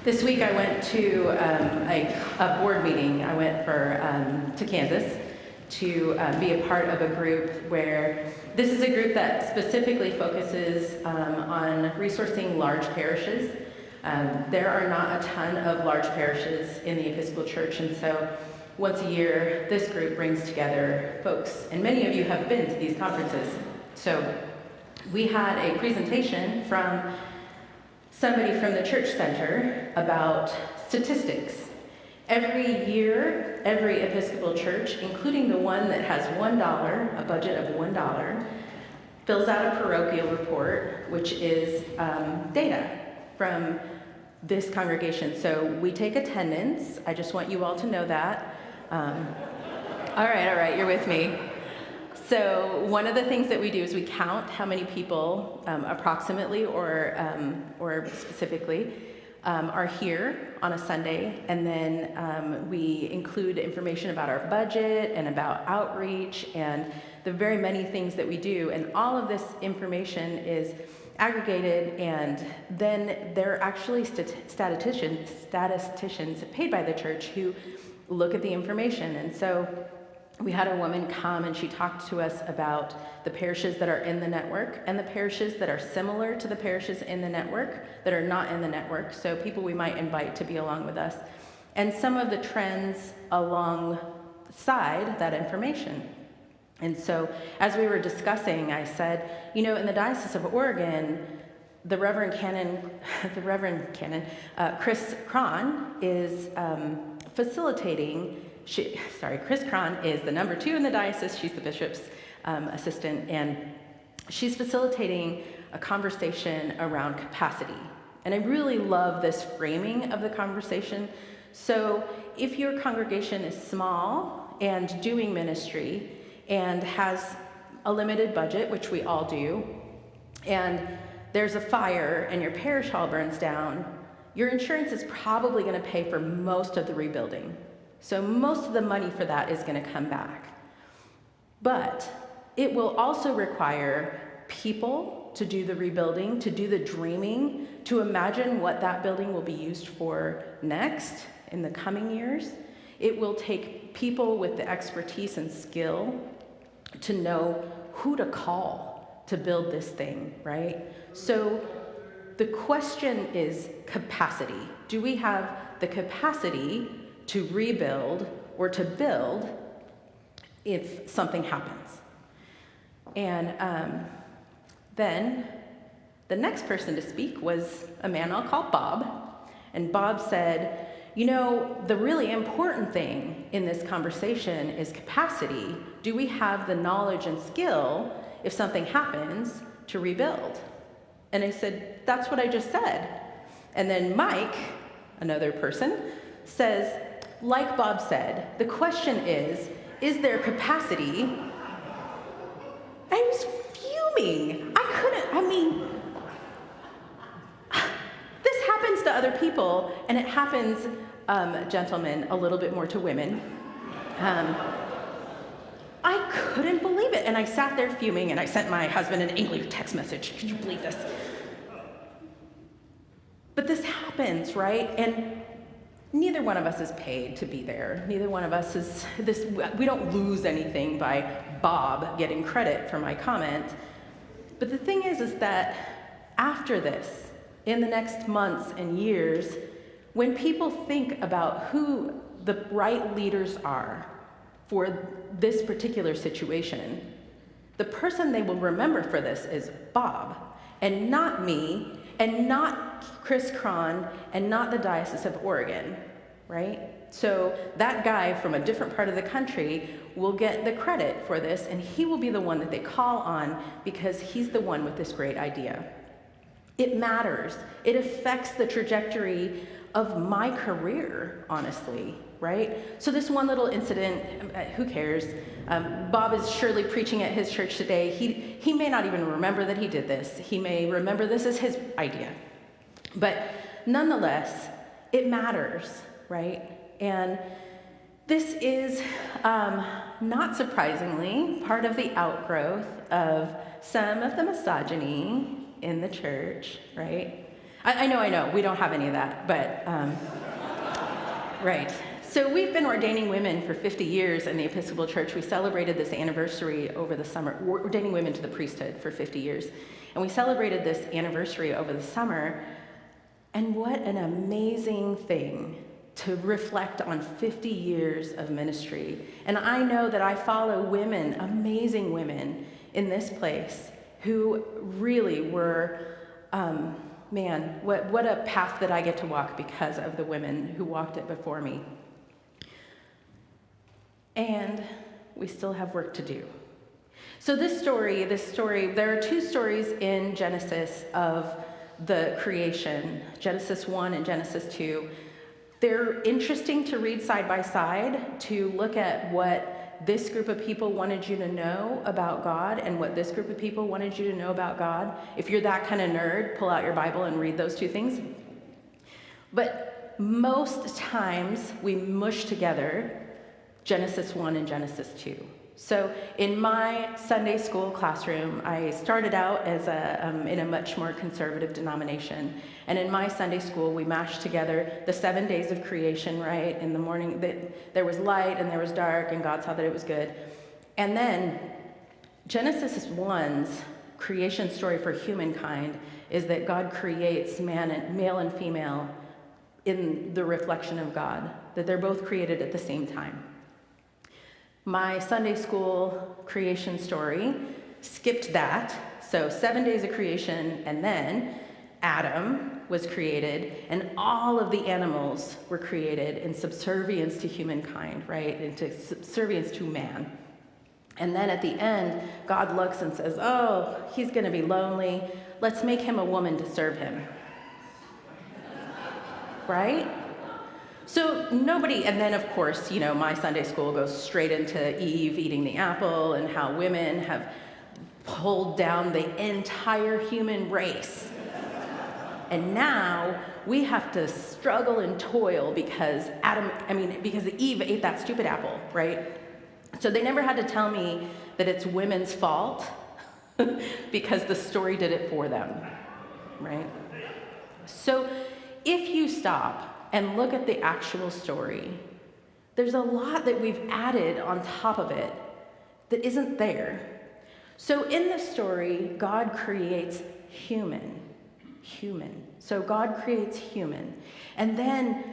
This week I went to a board meeting. I went to Kansas to be a part of a group where this is a group that specifically focuses on resourcing large parishes. There are not a ton of large parishes in the Episcopal Church, and so once a year this group brings together folks, and many of you have been to these conferences. So we had a presentation from somebody from the church center about statistics. Every year, every Episcopal church, including the one that has $1, a budget of $1, fills out a parochial report, which is data from this congregation. So we take attendance. I just want you all to know that. All right, you're with me. So one of the things that we do is we count how many people approximately or specifically are here on a Sunday, and then we include information about our budget and about outreach and the very many things that we do, and all of this information is aggregated, and then there are actually statisticians paid by the church who look at the information. And so we had a woman come and she talked to us about the parishes that are in the network and the parishes that are similar to the parishes in the network that are not in the network, so people we might invite to be along with us, and some of the trends alongside that information. And so as we were discussing, I said, in the Diocese of Oregon, the Reverend Canon Chris Cron is facilitating. Chris Cron is the number 2 in the diocese. She's the bishop's assistant, and she's facilitating a conversation around capacity. And I really love this framing of the conversation. So if your congregation is small and doing ministry and has a limited budget, which we all do, and there's a fire and your parish hall burns down, your insurance is probably going to pay for most of the rebuilding. So most of the money for that is going to come back. But it will also require people to do the rebuilding, to do the dreaming, to imagine what that building will be used for next in the coming years. It will take people with the expertise and skill to know who to call to build this thing, right? So the question is capacity. Do we have the capacity to rebuild or to build if something happens? And then the next person to speak was a man I'll call Bob. And Bob said, the really important thing in this conversation is capacity. Do we have the knowledge and skill, if something happens, to rebuild? And I said, that's what I just said. And then Mike, another person, says, like Bob said, the question is there capacity? I was fuming. This happens to other people, and it happens, gentlemen, a little bit more to women. I couldn't believe it, and I sat there fuming, and I sent my husband an angry text message. Could you believe this? But this happens, right? And neither one of us is paid to be there. Neither one of us is this. We don't lose anything by Bob getting credit for my comment. But the thing is that after this, in the next months and years, when people think about who the right leaders are for this particular situation, the person they will remember for this is Bob, and not me, and not Chris Cron, and not the Diocese of Oregon, right? So that guy from a different part of the country will get the credit for this, and he will be the one that they call on because he's the one with this great idea. It matters. It affects the trajectory of my career, honestly, right? So this one little incident, who cares? Bob is surely preaching at his church today. He may not even remember that he did this. He may remember this as his idea. But nonetheless, it matters, right? And this is, not surprisingly, part of the outgrowth of some of the misogyny in the church, right? I know, we don't have any of that, but, right. So we've been ordaining women for 50 years in the Episcopal Church. We celebrated this anniversary over the summer, ordaining women to the priesthood for 50 years. And we celebrated this anniversary over the summer. And what an amazing thing to reflect on 50 years of ministry. And I know that I follow women, amazing women in this place who really were, man, what a path that I get to walk because of the women who walked it before me. And we still have work to do. So this story, there are two stories in Genesis of the creation, Genesis 1 and Genesis 2. They're interesting to read side by side, to look at what this group of people wanted you to know about God and what this group of people wanted you to know about God. If you're that kind of nerd, pull out your Bible and read those two things. But most times we mush together Genesis 1 and Genesis 2. So in my Sunday school classroom, I started out as in a much more conservative denomination. And in my Sunday school, we mashed together the 7 days of creation, right? In the morning, there was light and there was dark, and God saw that it was good. And then Genesis 1's creation story for humankind is that God creates male and female in the reflection of God, that they're both created at the same time. My Sunday school creation story skipped that. So 7 days of creation, and then Adam was created, and all of the animals were created in subservience to humankind, right? Into subservience to man. And then at the end, God looks and says, oh, he's going to be lonely. Let's make him a woman to serve him. Right? So nobody, and then of course, my Sunday school goes straight into Eve eating the apple and how women have pulled down the entire human race. And now we have to struggle and toil because because Eve ate that stupid apple, right? So they never had to tell me that it's women's fault because the story did it for them, right? So if you stop and look at the actual story, there's a lot that we've added on top of it that isn't there. So in the story, God creates human. So God creates human. And then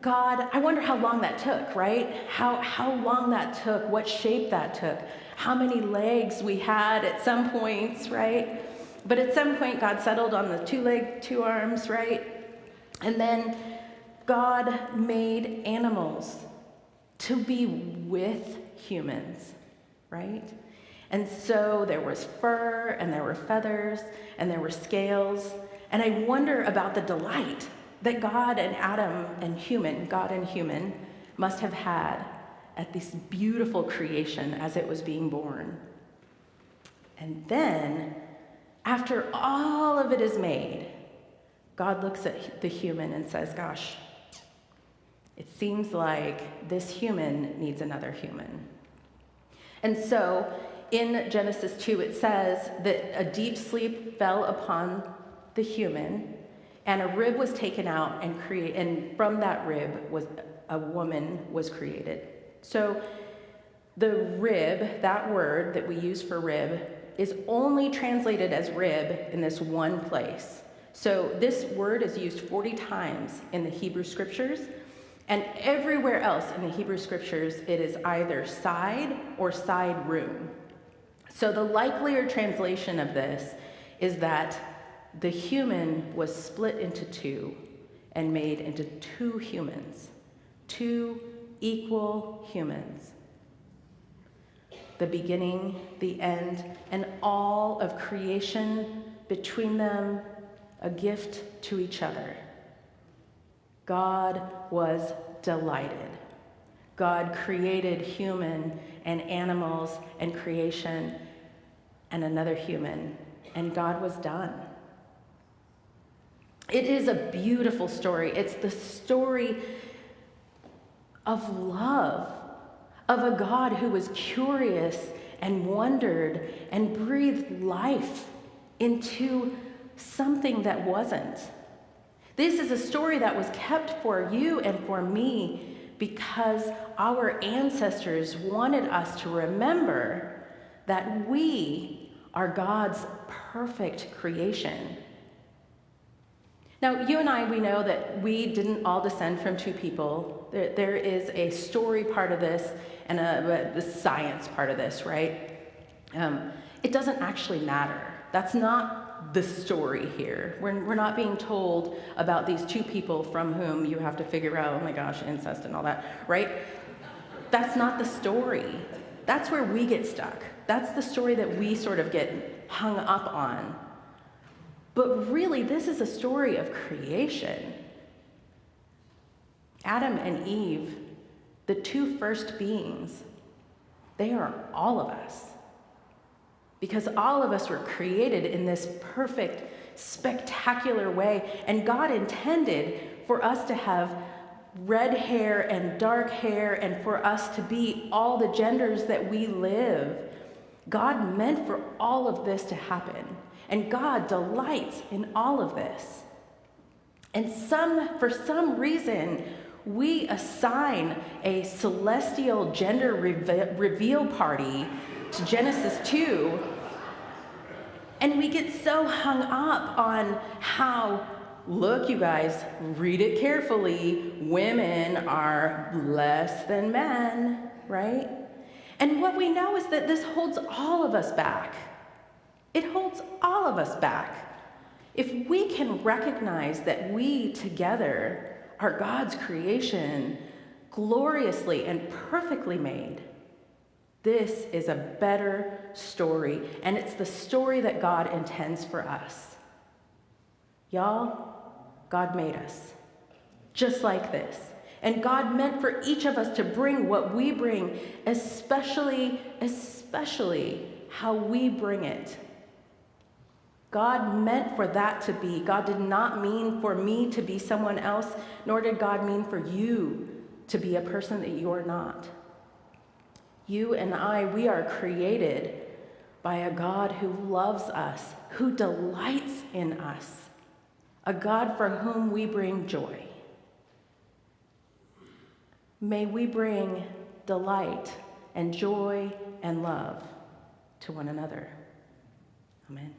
God, I wonder how long that took, right? How long that took, what shape that took, how many legs we had at some points, right? But at some point, God settled on the 2 legs, 2 arms, right? And then God made animals to be with humans, right? And so there was fur, and there were feathers, and there were scales. And I wonder about the delight that God and Adam and God and human, must have had at this beautiful creation as it was being born. And then, after all of it is made, God looks at the human and says, gosh, it seems like this human needs another human. And so in Genesis 2, it says that a deep sleep fell upon the human, and a rib was taken out, and from that rib a woman was created. So the rib, that word that we use for rib, is only translated as rib in this one place. So this word is used 40 times in the Hebrew scriptures, and everywhere else in the Hebrew scriptures, it is either side or side room. So the likelier translation of this is that the human was split into 2 and made into 2 humans, 2 equal humans. The beginning, the end, and all of creation between them, a gift to each other. God was delighted. God created human and animals and creation and another human, and God was done. It is a beautiful story. It's the story of love, of a God who was curious and wondered and breathed life into something that wasn't. This is a story that was kept for you and for me because our ancestors wanted us to remember that we are God's perfect creation. Now, you and I, we know that we didn't all descend from two people. There is a story part of this and the science part of this, right? It doesn't actually matter. That's not the story here. We're not being told about these two people from whom you have to figure out, oh my gosh, incest and all that, right? That's not the story. That's where we get stuck. That's the story that we sort of get hung up on. But really, this is a story of creation. Adam and Eve, the two first beings, they are all of us. Because all of us were created in this perfect, spectacular way. And God intended for us to have red hair and dark hair and for us to be all the genders that we live. God meant for all of this to happen. And God delights in all of this. And for some reason, we assign a celestial gender reveal party to Genesis 2, and we get so hung up on how, look, you guys, read it carefully, women are less than men, right? And what we know is that this holds all of us back. It holds all of us back. If we can recognize that we together are God's creation, gloriously and perfectly made, this is a better story, and it's the story that God intends for us. Y'all, God made us just like this. And God meant for each of us to bring what we bring, especially how we bring it. God meant for that to be. God did not mean for me to be someone else, nor did God mean for you to be a person that you're not. You and I, we are created by a God who loves us, who delights in us, a God for whom we bring joy. May we bring delight and joy and love to one another. Amen.